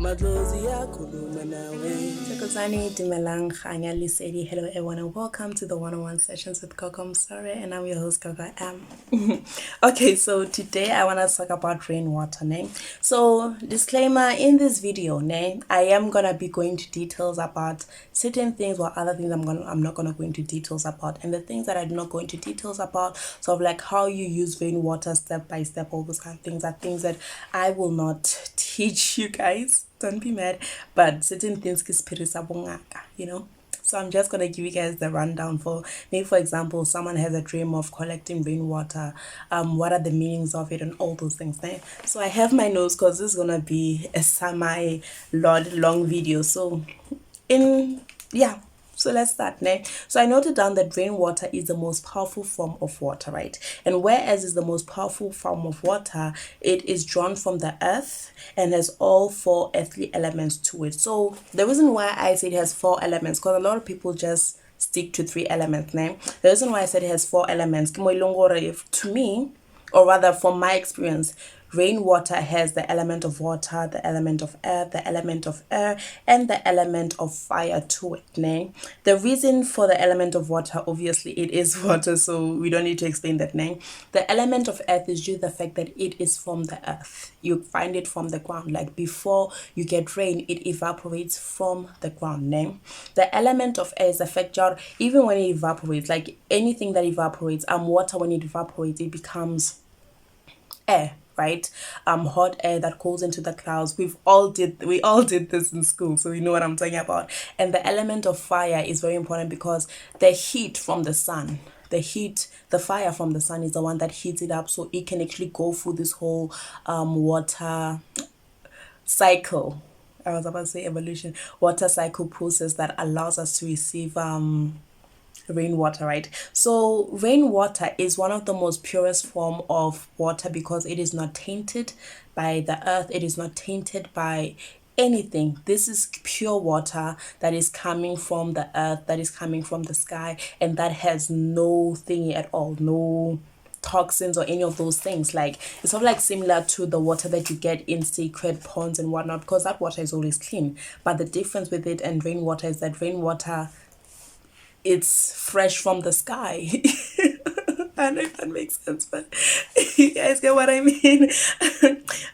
Madlozi yakhuluma nawe. Takozani Dimelang Khanya Lisedi. Hello everyone and welcome to the 101 sessions with Coco. I'm sorry and I'm your host Coco M. Okay, so today I want to talk about rainwater name. So disclaimer, in this video name I am gonna be going to details about certain things, while other things I'm not gonna go into details about. And the things that I do not go into details about, sort of like how you use rainwater step by step, all those kind of things are things that I will not teach you guys. Don't be mad, but certain things you know. So I'm just gonna give you guys the rundown for maybe, for example, someone has a dream of collecting rainwater. What are the meanings of it and all those things. Right? So I have my notes because this is gonna be a long video. So so let's start now. So I noted down that rainwater is the most powerful form of water, right? And whereas is the most powerful form of water, it is drawn from the earth and has all four earthly elements to it. So the reason why I say it has four elements, because a lot of people just stick to three elements. Now, the reason why I said it has four elements, to me, or rather from my experience, rainwater has the element of water, the element of earth, the element of air, and the element of fire to it. Name. The reason for the element of water, obviously it is water, so we don't need to explain that name. The element of earth is due to the fact that it is from the earth. You find it from the ground. Like before you get rain, it evaporates from the ground. Name. The element of air is the fact that even when it evaporates, like anything that evaporates, water, when it evaporates, it becomes air, right? Hot air that goes into the clouds. We all did this in school, so we know what I'm talking about. And the element of fire is very important because the heat from the sun, the fire from the sun is the one that heats it up, so it can actually go through this whole water cycle. I was about to say evolution, water cycle process that allows us to receive rainwater, right? So rainwater is one of the most purest form of water because it is not tainted by the earth, it is not tainted by anything. This is pure water that is coming from the earth, that is coming from the sky, and that has no thingy at all, no toxins or any of those things. Like it's sort of like similar to the water that you get in sacred ponds and whatnot, because that water is always clean. But the difference with it and rainwater is that rainwater, it's fresh from the sky. I don't know if that makes sense, but you guys get what I mean.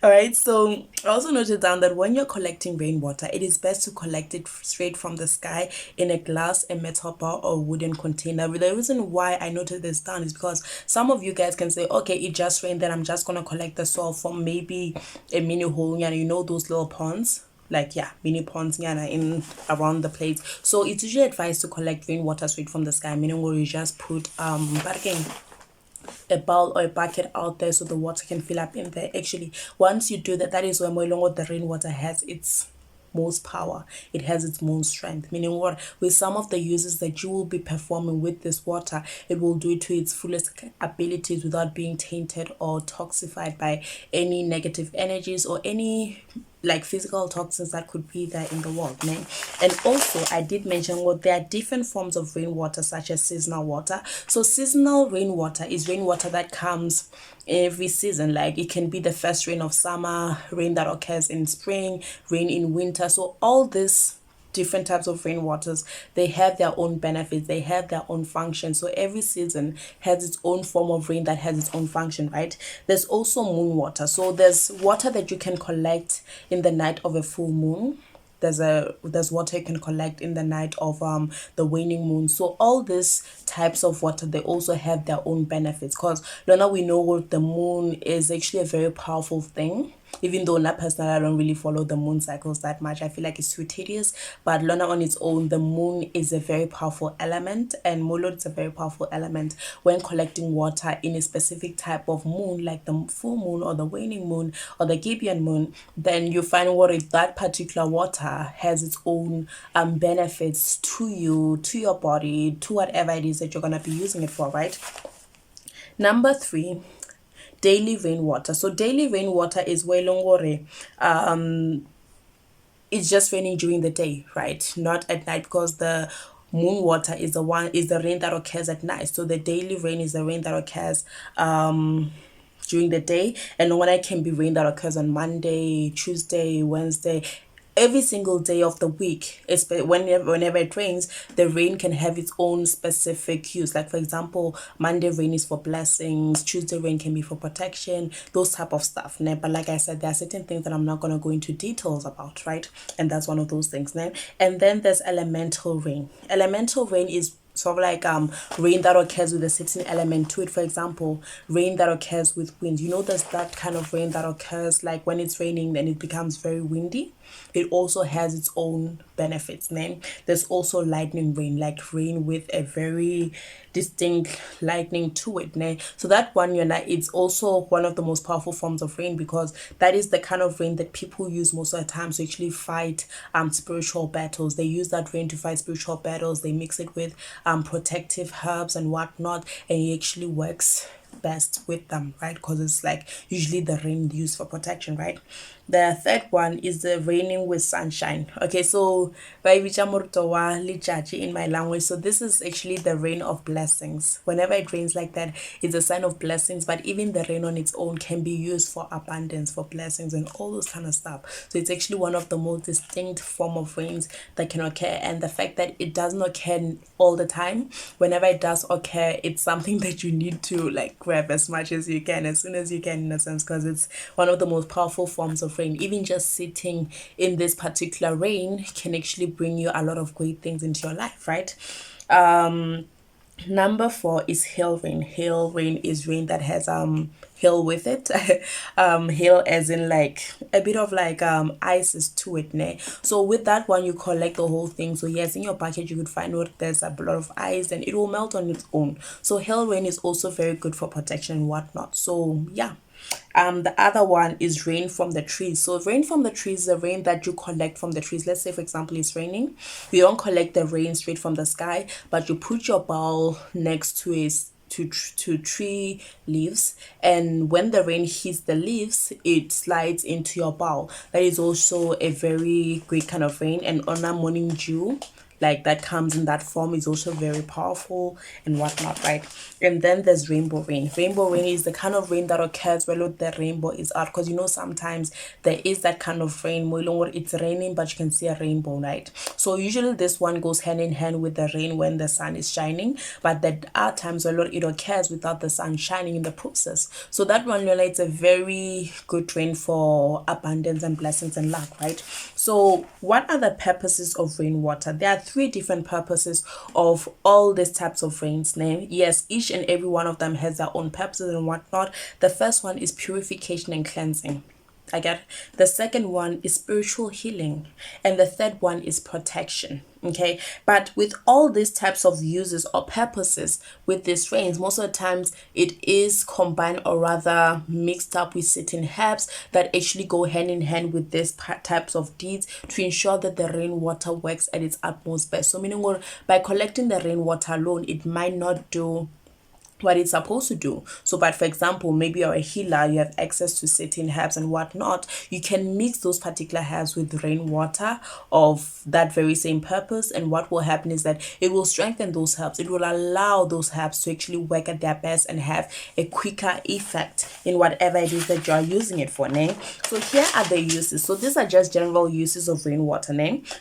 All right, so I also noted down that when you're collecting rainwater, it is best to collect it straight from the sky in a glass, a metal bar, or wooden container. The reason why I noted this down is because some of you guys can say, okay, it just rained, then I'm just gonna collect the soil from maybe a mini hole, you know those little ponds, like mini ponds in around the place. So it's usually advised to collect rainwater straight from the sky, meaning where you just put a bowl or a bucket out there so the water can fill up in there. Actually, once you do that, that is when the rainwater has its most power, it has its most strength, meaning what, with some of the uses that you will be performing with this water, it will do it to its fullest abilities without being tainted or toxified by any negative energies or any like physical toxins that could be there in the world, man. And also I did mention there are different forms of rainwater, such as seasonal water. So seasonal rainwater is rainwater that comes every season. Like it can be the first rain of summer, rain that occurs in spring, rain in winter. So all this different types of rainwaters, they have their own benefits, they have their own function. So every season has its own form of rain that has its own function, right? There's also moon water. So there's water that you can collect in the night of a full moon. There's water you can collect in the night of the waning moon. So all these types of water, they also have their own benefits, because Lona, we know the moon is actually a very powerful thing. Even though not personally, I don't really follow the moon cycles that much. I feel like it's too tedious. But Lona on its own, the moon is a very powerful element, and Molod is a very powerful element when collecting water in a specific type of moon, like the full moon or the waning moon or the Gibeon moon. Then you find that particular water has its own benefits to you, to your body, to whatever it is that you're gonna be using it for, right? Number 3, daily rainwater. So daily rainwater is where it's just raining during the day, right? Not at night, because the moon water is the rain that occurs at night. So the daily rain is the rain that occurs during the day, and when it can be rain that occurs on Monday, Tuesday, Wednesday, every single day of the week, whenever it rains, the rain can have its own specific cues. Like for example, Monday rain is for blessings, Tuesday rain can be for protection, those type of stuff. But like I said, there are certain things that I'm not going to go into details about, right? And that's one of those things. And then there's elemental rain. Elemental rain is sort of like rain that occurs with a certain element to it. For example, rain that occurs with wind. There's that kind of rain that occurs like when it's raining, then it becomes very windy. It also has its own benefits. Then there's also lightning rain, like rain with a very distinct lightning to it. So that one, it's also one of the most powerful forms of rain, because that is the kind of rain that people use most of the time to actually fight spiritual battles. They use that rain to fight spiritual battles. They mix it with protective herbs and whatnot, and it actually works best with them, right? Because it's like usually the rain used for protection, right? The third one is the raining with sunshine. Okay, so in my language, so this is actually the rain of blessings. Whenever it rains like that, it's a sign of blessings. But even the rain on its own can be used for abundance, for blessings, and all those kind of stuff. So it's actually one of the most distinct form of rains that can occur. And the fact that it doesn't occur all the time, whenever it does occur, it's something that you need to like grab as much as you can, as soon as you can, in a sense, because it's one of the most powerful forms of rain. Even just sitting in this particular rain can actually bring you a lot of great things into your life, right? Number 4 is hail rain. Hail rain is rain that has hail with it. Hail as in like a bit of like ices to it. So with that one, you collect the whole thing. So yes, in your package you could find out there's a lot of ice and it will melt on its own. So hail rain is also very good for protection and whatnot. So yeah. The other one is rain from the trees. So rain from the trees is the rain that you collect from the trees. Let's say for example it's raining, you don't collect the rain straight from the sky, but you put your bowl next to a to tree leaves, and when the rain hits the leaves, it slides into your bowl. That is also a very great kind of rain. And on a morning dew, like that comes in that form, is also very powerful and whatnot, right? And then there's rainbow rain. Rainbow rain is the kind of rain that occurs when the rainbow is out, because sometimes there is that kind of rain where it's raining but you can see a rainbow, right? So usually this one goes hand in hand with the rain when the sun is shining, but there are times where it occurs without the sun shining in the process. So that one, it's a very good rain for abundance and blessings and luck, right? So what are the purposes of rainwater? There are 3 different purposes of all these types of rains. Yes, each and every one of them has their own purposes and whatnot. The first one is purification and cleansing. I get the second one is spiritual healing, and the third one is protection. Okay, but with all these types of uses or purposes with these rains, most of the times it is combined or rather mixed up with certain herbs that actually go hand in hand with these types of deeds to ensure that the rainwater works at its utmost best. So meaning, by collecting the rainwater alone, it might not do what it's supposed to do. So but for example, maybe you're a healer, you have access to certain herbs and whatnot, you can mix those particular herbs with rainwater of that very same purpose, and what will happen is that it will strengthen those herbs. It will allow those herbs to actually work at their best and have a quicker effect in whatever it is that you are using it for. So here are the uses. So these are just general uses of rainwater.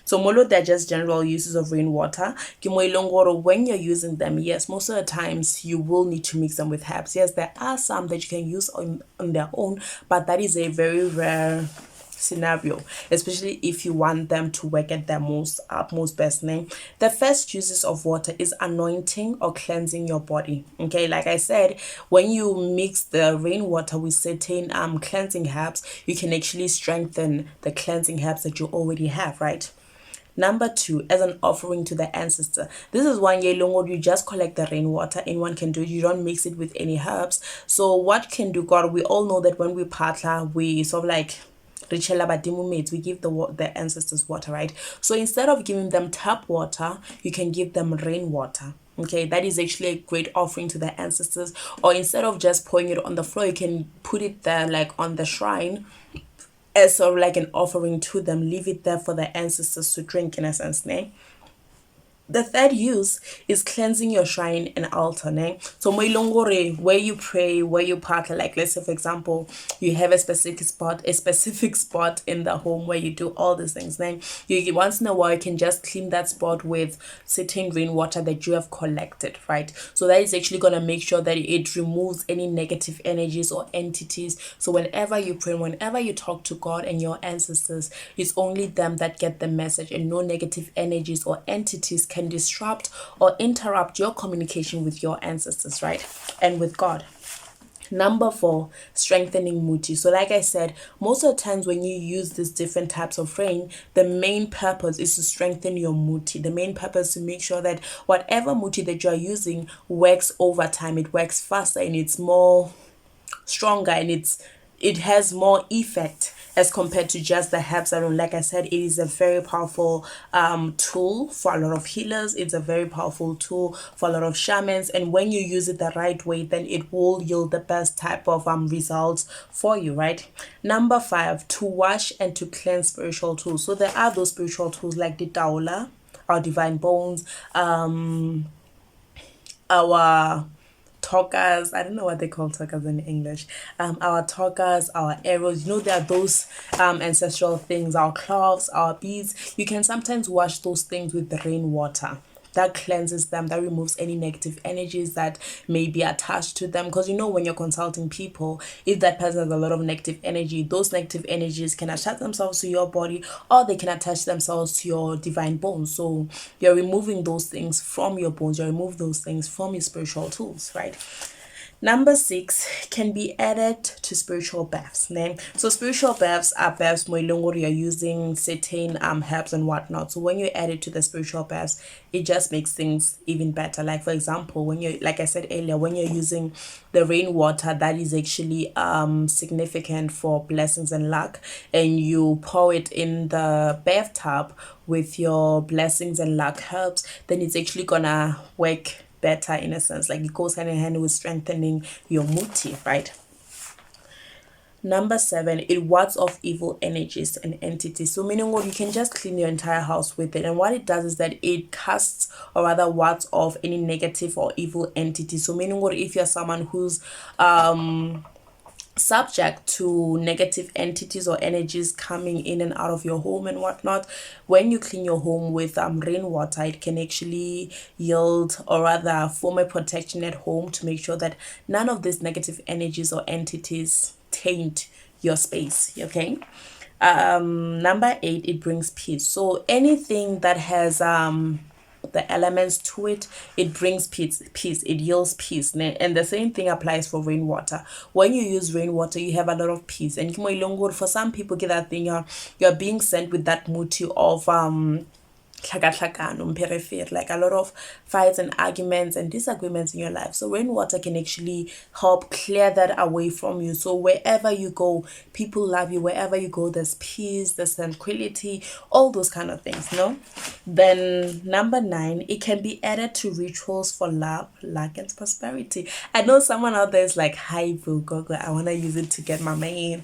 So molo, they're just general uses of rainwater. When you're using them, yes, most of the times you will need to mix them with herbs. Yes, there are some that you can use on their own, but that is a very rare scenario, especially if you want them to work at their utmost best. The first uses of water is anointing or cleansing your body. Okay, like I said, when you mix the rainwater with certain cleansing herbs, you can actually strengthen the cleansing herbs that you already have, right? Number 2, as an offering to the ancestor. This is one you just collect the rainwater. Anyone can do it. You don't mix it with any herbs. So what can do, God, we all know that when we patla, we sort of like we give the ancestors water, right? So instead of giving them tap water, you can give them rainwater. Okay, that is actually a great offering to the ancestors. Or instead of just pouring it on the floor, you can put it there like on the shrine as sort of like an offering to them. Leave it there for the ancestors to drink, in a sense. The third use is cleansing your shrine and altar. Ne? So where you pray, where you park, like let's say for example, you have a specific spot in the home where you do all these things. Then you once in a while you can just clean that spot with certain rainwater that you have collected, right? So that is actually gonna make sure that it removes any negative energies or entities. So whenever you pray, whenever you talk to God and your ancestors, it's only them that get the message, and no negative energies or entities can disrupt or interrupt your communication with your ancestors, right? And with God. Number 4, strengthening muti. So like I said, most of the times when you use these different types of rain, the main purpose is to strengthen your muti. The main purpose is to make sure that whatever muti that you are using works over time. It works faster and it's more stronger, and it has more effect as compared to just the herbs alone. Like I said, it is a very powerful tool for a lot of healers. It's a very powerful tool for a lot of shamans, and when you use it the right way, then it will yield the best type of results for you, right? Number 5, to wash and to cleanse spiritual tools. So there are those spiritual tools like the taola, our divine bones, our talkers, I don't know what they call talkers in English, our talkers, our arrows, there are those ancestral things, our cloves, our beads. You can sometimes wash those things with the rainwater. That cleanses them, that removes any negative energies that may be attached to them. Because when you're consulting people, if that person has a lot of negative energy, those negative energies can attach themselves to your body, or they can attach themselves to your divine bones. So you're removing those things from your bones, you remove those things from your spiritual tools, right? Number 6 can be added to spiritual baths. Né? So spiritual baths are baths where you're using certain herbs and whatnot. So when you add it to the spiritual baths, it just makes things even better. Like for example, when you, like I said earlier, when you're using the rainwater, that is actually significant for blessings and luck, and you pour it in the bathtub with your blessings and luck herbs, then it's actually gonna work better in a sense. Like it goes hand in hand with strengthening your muti, right? Number 7, it wards off evil energies and entities. So meaning what, you can just clean your entire house with it, and what it does is that it casts, or rather wards off, any negative or evil entities. So meaning what, if you're someone who's subject to negative entities or energies coming in and out of your home and whatnot, when you clean your home with rainwater, it can actually yield, or rather form a protection at home to make sure that none of these negative energies or entities taint your space. Okay. Number 8, it brings peace. So anything that has the elements to it, it brings peace, it yields peace. And the same thing applies for rainwater. When you use rainwater, you have a lot of peace. And for some people, get that thing, you're being sent with that muti of like a lot of fights and arguments and disagreements in your life. So rainwater can actually help clear that away from you. So wherever you go, people love you. Wherever you go, there's peace, there's tranquility, all those kind of things. Then number 9, it can be added to rituals for love, luck, and prosperity. I know someone out there is like, hi boo, go, I want to use it to get my man.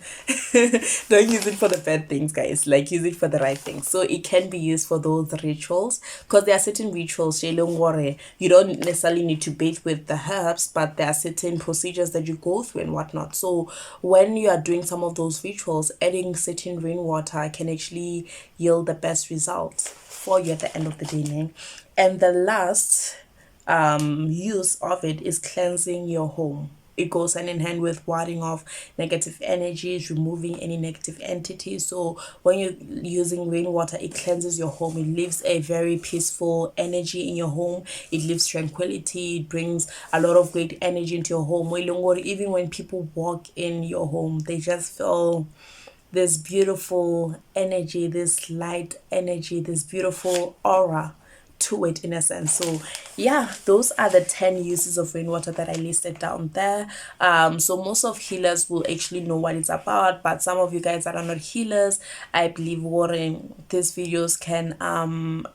Don't use it for the bad things, guys. Like, use it for the right things. So it can be used for those rituals, because there are certain rituals you don't necessarily need to bathe with the herbs, but there are certain procedures that you go through and whatnot. So when you are doing some of those rituals, adding certain rainwater can actually yield the best results for you at the end of the day. Man. And the last use of it is cleansing your home. It goes hand in hand with warding off negative energies, removing any negative entities. So when you're using rainwater, it cleanses your home. It leaves a very peaceful energy in your home. It leaves tranquility. It brings a lot of great energy into your home. Even when people walk in your home, they just feel this beautiful energy, this light energy, this beautiful aura to it in a sense. So yeah, those are the 10 uses of rainwater that I listed down there. So most of healers will actually know what it's about, but some of you guys that are not healers, I believe these videos can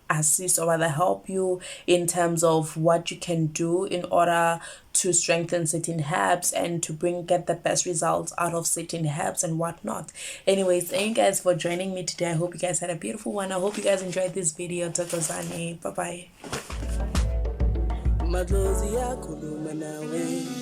assist or rather help you in terms of what you can do in order to strengthen certain herbs and to get the best results out of certain herbs and whatnot. Anyways, thank you guys for joining me today. I hope you guys had a beautiful one. I hope you guys enjoyed this video. Bye bye. Madlozi yakhuluma nawe.